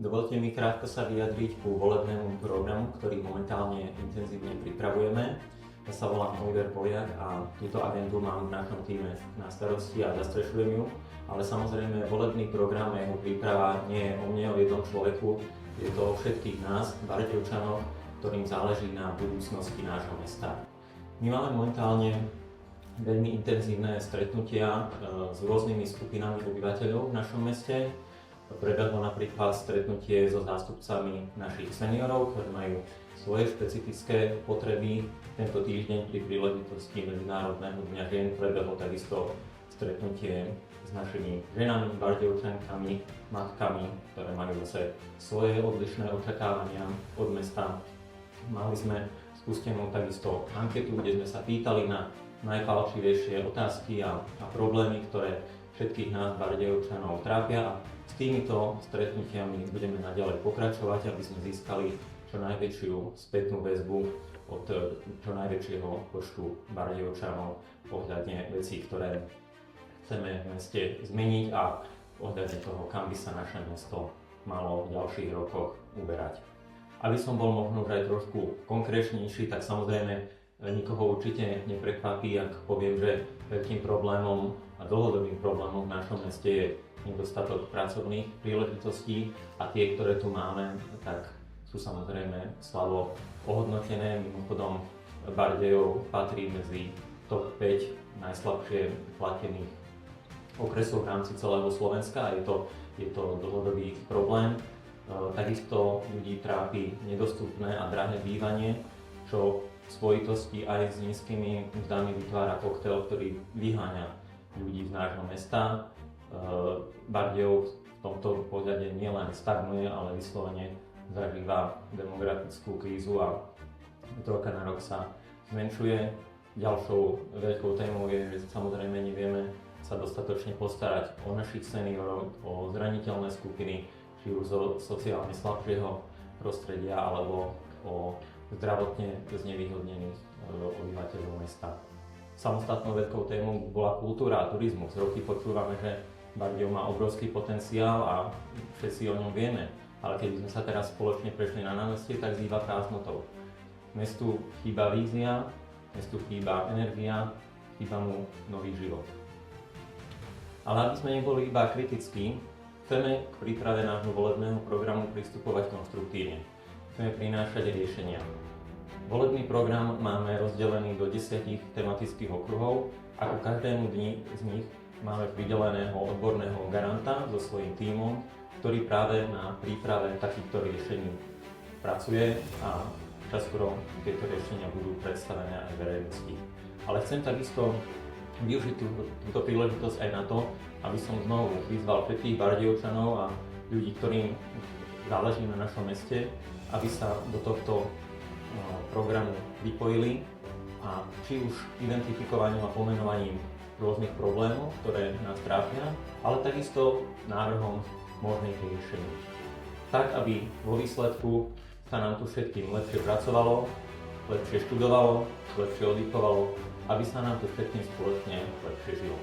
Dovolte mi krátko sa vyjadriť ku volebnému programu, ktorý momentálne intenzívne pripravujeme. Ja sa volám Oliver Poliak a túto agendu mám v našom týme na starosti a zastrešujem ju. Ale samozrejme volebný program a jeho príprava nie je o mne, o jednom človeku. Je to o všetkých nás, Bardejovčanov, ktorým záleží na budúcnosti nášho mesta. My máme momentálne veľmi intenzívne stretnutia s rôznymi skupinami obyvateľov v našom meste. Prebehlo napríklad stretnutie so zástupcami našich seniorov, ktorí majú svoje špecifické potreby. Tento týždeň pri príležitosti Medzinárodného dňa žien prebehlo takisto stretnutie s našimi ženami, Bardejovčankami, matkami, ktoré majú zase svoje odlišné očakávania od mesta. Mali sme spustenú takisto anketu, kde sme sa pýtali na najpálčivejšie otázky a problémy, ktoré všetkých nás Bardejovčanov trápia. S týmito stretnutiami budeme naďalej pokračovať, aby sme získali čo najväčšiu spätnú väzbu od čo najväčšieho počtu Bardejovčanov ohľadne vecí, ktoré chceme v meste zmeniť a ohľadne toho, kam by sa naše mesto malo v ďalších rokoch uberať. Aby som bol možno aj trošku konkrétnejší, tak samozrejme nikoho určite neprekvapí, ak poviem, že veľkým problémom a dlhodobým problémom v našom meste je nedostatok pracovných príležitostí a tie, ktoré tu máme, tak sú samozrejme slabo ohodnotené. Mimochodom, Bardejov patrí medzi top 5 najslabšie platených okresov v rámci celého Slovenska a je to dlhodobý problém. Takisto ľudí trápi nedostupné a drahé bývanie, čo v spojitosti aj s nízkymi mzdami vytvára koktail, ktorý vyháňa ľudí z nášho mesta. Bardejov v tomto pohľade nielen stagnuje, ale vyslovene zažíva demografickú krízu a z roka na rok sa zmenšuje. Ďalšou veľkou témou je, že samozrejme nevieme sa dostatočne postarať o našich seniorov, o zraniteľné skupiny, či už zo sociálne slabšieho prostredia alebo o zdravotne znevýhodnených obyvateľov mesta. Samostatnou veľkou témou bola kultúra a turizmus. Roky počúvame, že Bardejov má obrovský potenciál a všetci o ňom vieme, ale keď sme sa teraz spoločne prešli na námestie, tak zýva prázdnotou. Mestu chýba vízia, mestu chýba energia, chýba mu nový život. Ale aby sme neboli iba kritickí, chceme k príprave nášho volebného programu pristupovať konštruktívne. Chceme prinášať riešenia. Volebný program máme rozdelený do 10 tematických okruhov a ku každému dni z nich máme prideleného odborného garanta so svojím tímom, ktorý práve na príprave takýchto riešení pracuje a čoskoro tieto riešenia budú predstavené aj verejnosti. Ale chcem takisto využiť túto príležitosť aj na to, aby som znovu vyzval všetkých Bardejovčanov a ľudí, ktorým záleží na našom meste, aby sa do tohto programu vypojili a či už identifikovaním a pomenovaním rôznych problémov, ktoré nás trápia, ale takisto návrhom možných riešení. Tak, aby vo výsledku sa nám tu všetkým lepšie pracovalo, lepšie študovalo, lepšie oddychovalo, aby sa nám tu všetkým spoločne lepšie žilo.